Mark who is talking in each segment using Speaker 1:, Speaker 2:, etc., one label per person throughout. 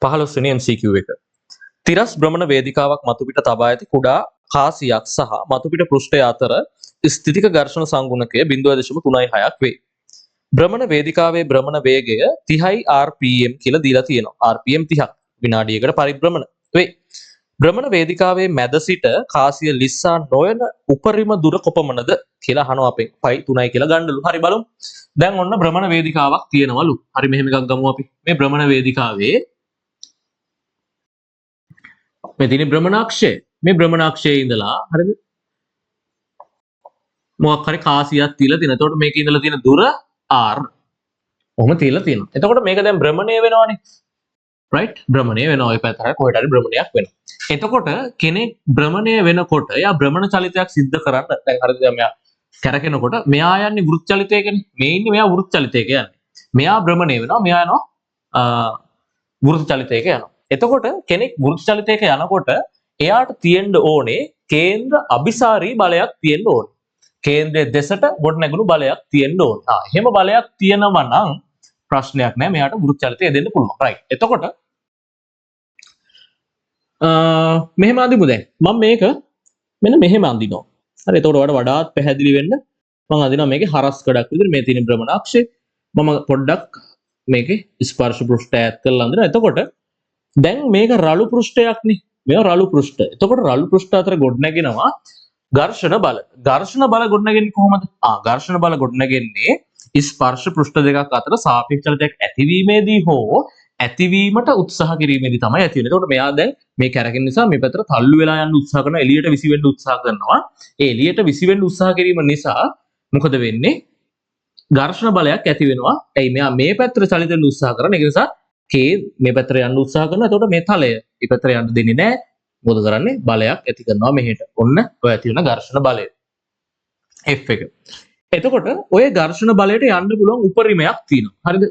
Speaker 1: 15 වෙනි MCQ එක. තිරස් භ්‍රමණ වේදිකාවක් මතුපිට තබා ඇති කුඩා කාසියක් සහ මතුපිට පෘෂ්ඨය අතර ස්ථිතික ඝර්ෂණ සංගුණකය 0.36ක් වේ. භ්‍රමණ වේදිකාවේ භ්‍රමණ වේගය 30යි rpm කියලා දීලා තියෙනවා. rpm 30ක් විනාඩියකට පරිභ්‍රමණ වේ. භ්‍රමණ වේදිකාවේ මැද සිට කාසිය ලිස්සා නොයන උපරිම දුර කොපමණද කියලා අහනවා අපෙන්. පයි 3යි කියලා ගන්නලු. හරි බලමු. දැන් ඔන්න භ්‍රමණ වේදිකාවක් තියෙනවලු. හරි මෙහෙම එකක් ගමු අපි. මේ භ්‍රමණ වේදිකාවේ මේ තියෙන භ්‍රමණාක්ෂය. මේ භ්‍රමණාක්ෂයේ ඉඳලා හරිද? මොකක් හරි කාසියක් තියලා තියෙනවා. එතකොට මේකේ ඉඳලා තියෙන දුර r. ඔහොම තියලා තියෙනවා. එතකොට මේක දැන් භ්‍රමණය වෙනවනේ. right? භ්‍රමණය වෙනවා. ඔය පැත්තට කොහෙට හරි භ්‍රමණයක් වෙනවා. එතකොට කෙනෙක් භ්‍රමණය වෙනකොට එයා භ්‍රමණ චලිතයක් සිද්ධ කරන්න දැන් හරිද මෙයා කැරකෙනකොට මෙයා යන්නේ වෘත් චලිතයකනේ. මේ ඉන්නේ මෙයා වෘත් චලිතයක යන්නේ. මෙයා භ්‍රමණය වෙනවා. මෙයා යනවා වෘත් චලිතයක යනවා. එතකොට කෙනෙක් වෘත් චලිතයක යනකොට එයාට තියෙන්න ඕනේ කේන්ද්‍ර අபிසාරී බලයක් තියෙන්න ඕනේ. කේන්ද්‍රයේ දෙසට ගොඩ නැගුණු බලයක් තියෙන්න ඕනේ. එහෙම බලයක් තියෙනවා නම් ප්‍රශ්නයක් නැහැ. මෙයාට වෘත් චලිතය දෙන්න පුළුවන්. right. එතකොට මෙහෙම අඳිමු දැන්. මම මේක මෙන්න මෙහෙම අඳිනවා. හරි. එතකොට ඔයාලට වඩාත් පැහැදිලි වෙන්න මම අඳිනවා මේකේ හරස් කඩක් විදිහට මේ තියෙන භ්‍රමණාක්ෂය. මම පොඩ්ඩක් මේකේ ස්පර්ශ පෘෂ්ඨය ඈත් කරලා අඳිනවා. එතකොට දැන් මේක රළු පෘෂ්ඨයක් නේ. මේක රළු පෘෂ්ඨ. එතකොට රළු පෘෂ්ඨ අතර ගොඩ නැගෙනවා ඝර්ෂණ බල. ඝර්ෂණ බල ගොඩ නැගෙන්නේ කොහොමද? ඝර්ෂණ බල ගොඩ නැගෙන්නේ ස්පර්ශ පෘෂ්ඨ දෙකක් අතර සාපේක්ෂ චලනයක් ඇතිවීමේදී හෝ ඇතිවීමට උත්සාහ කිරීමේදී තමයි ඇති වෙන්නේ. එතකොට මෙයා දැන් මේ කැරකෙන නිසා මේ පැත්තට තල්ලු වෙලා යන්න උත්සාහ කරනවා. එළියට විසි වෙන්න උත්සාහ කරනවා. ඒ එළියට විසි වෙන්න උත්සාහ කිරීම නිසා මොකද වෙන්නේ? ඝර්ෂණ බලයක් ඇති වෙනවා. එයි මෙයා මේ පැත්තට චලිත වෙන්න උත්සාහ කරන. ඒ නිසා K මේ පැත්තට යන්න උත්සාහ කරනවා. එතකොට මේ තලය මේ පැත්තට යන්න දෙන්නේ නැහැ. මොකද කරන්නේ? බලයක් ඇති කරනවා මෙහෙට. ඔන්න ඔය ඇති වෙන ඝර්ෂණ බලය. F එක. එතකොට ඔය ඝර්ෂණ බලයට යන්න පුළුවන් උපරිමයක් තියෙනවා. හරිද?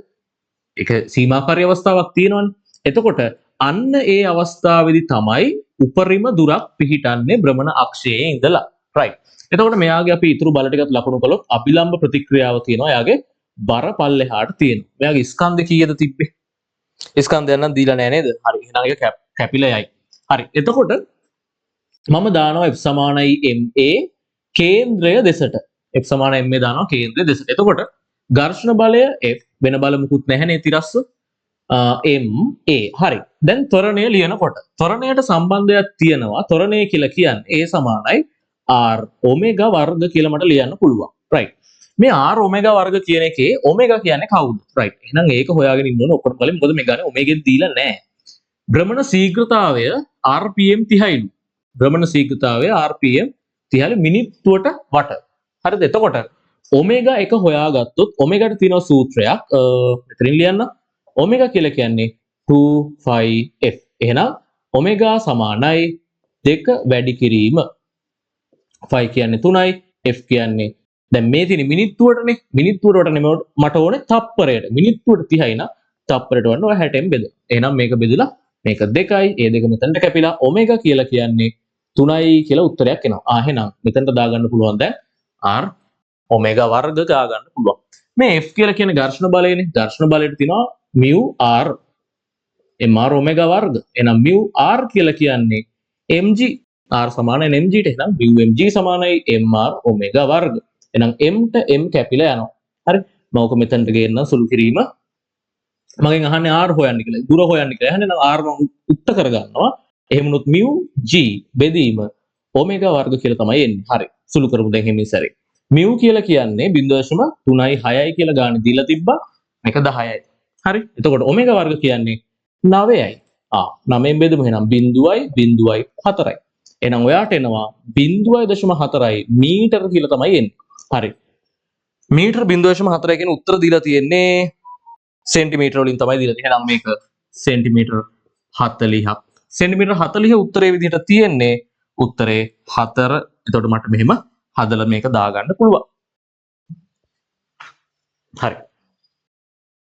Speaker 1: ඒක සීමාකාරී අවස්ථාවක් තියෙනවනේ. එතකොට අන්න ඒ අවස්ථාවේදී තමයි උපරිම දුරක් පිහිටන්නේ භ්‍රමණ අක්ෂයේ ඉඳලා. right. එතකොට මෙයාගේ අපි ඊතුරු බල ටිකත් ලකුණු කළොත් අභිලම්බ ප්‍රතික්‍රියාව තියෙනවා. එයාගේ බර පල්ලෙහාට තියෙනවා. මෙයාගේ ස්කන්ධ කීයද තිබ්බේ? ස්කන්ධයන් නම් දීලා නැහැ නේද? හරි. එහෙනම් ඒක කැපිලා යයි. හරි. එතකොට මම දානවා F සමානයි MA කේන්ද්‍රය දෙසට. F සමානයි MA දානවා කේන්ද්‍රය දෙසට. එතකොට ඝර්ෂණ බලය F වෙන බල මුකුත් නැහැ නේ තිරස්ස. MA. හරි. දැන් ත්වරණය ලියනකොට ත්වරණයට සම්බන්ධයක් තියෙනවා. ත්වරණය කියලා කියන්නේ A සමානයි R ඔමෙගා වර්ග කියලා මට ලියන්න පුළුවන්. right. මේ R ඔමෙගා වර්ග කියන එකේ ඔමෙගා කියන්නේ කවුද? right. එහෙනම් ඒක හොයාගෙන ඉන්න ඕන ඔක්කොම කලින් මොකද මේ ගානේ ඔමෙගෙන් දීලා නැහැ. භ්‍රමණ ශීඝ්‍රතාවය rpm 30යිලු. භ්‍රමණ ශීඝ්‍රතාවය rpm 30යිලු මිනිත්තුවට වට. හරිද? එතකොට ඔමෙගා එක හොයාගත්තොත් ඔමෙගාට තියෙන සූත්‍රයක් මෙතනින් ලියන්න. ඔමෙගා කියලා කියන්නේ 2πf. එහෙනම් ඔමෙගා සමානයි 2 වැඩි කිරීම. ෆයි කියන්නේ 3යි, f කියන්නේ දැන් මේ තියෙන මිනිත්තුවටනේ. මිනිත්තුවට මට ඕනේ තප්පරයට. මිනිත්තුවට 30යි නම් තප්පරයට වන්න ඔය 60න් බෙදලා. එහෙනම් මේක බෙදලා මේක 2යි. ඒ දෙක මෙතනට කැපිලා ඔමෙගා කියලා කියන්නේ 3යි කියලා උත්තරයක් එනවා. එහෙනම් මෙතනට දාගන්න පුළුවන් දැන් r ඔමෙගා වර්ග දාගන්න පුළුවන්. මේ f කියලා කියන ඝර්ෂණ බලයනේ. ඝර්ෂණ බලයට තියෙනවා mu r mr ඔමෙගා වර්ග. එහෙනම් mu r කියලා කියන්නේ mg. r සමානයි mg ට. එහෙනම් mu mg සමානයි mr ඔමෙගා වර්ග. එහෙනම් m ට m කැපිලා යනවා. හරි. මම ඔක මෙතනට ගේන්න සුළු කිරීම. මගෙන් අහන්නේ r හොයන්න කියලා. දුර හොයන්න කියලා. එහෙනම් r මම උත්ත කරගන්නවා. එහෙම වුණොත් mu g බෙදීම ඔමෙගා වර්ග කියලා තමයි එන්නේ. හරි. සුළු කරමු දැන් හිමින් සැරේ. mu කියලා කියන්නේ 0.3යි 6යි කියලා ගාන දීලා තිබ්බා. මේක 10යි. හරි. එතකොට ඔමෙගා වර්ග කියන්නේ 9යි. 9ෙන් බෙදමු. එහෙනම් 0.4යි. එහෙනම් ඔයාට එනවා 0.4යි මීටර කියලා තමයි එන්නේ. හරි. මීටර 0.4 කියන උත්තර දීලා තියෙන්නේ සෙන්ටිමීටර වලින් තමයි දීලා තියෙන්නේ. එහෙනම් මේක සෙන්ටිමීටර 40ක්. සෙන්ටිමීටර 40 උත්තරේ විදිහට තියෙන්නේ උත්තරේ 4. එතකොට මට මෙහෙම හදලා මේක දාගන්න පුළුවන්. හරි.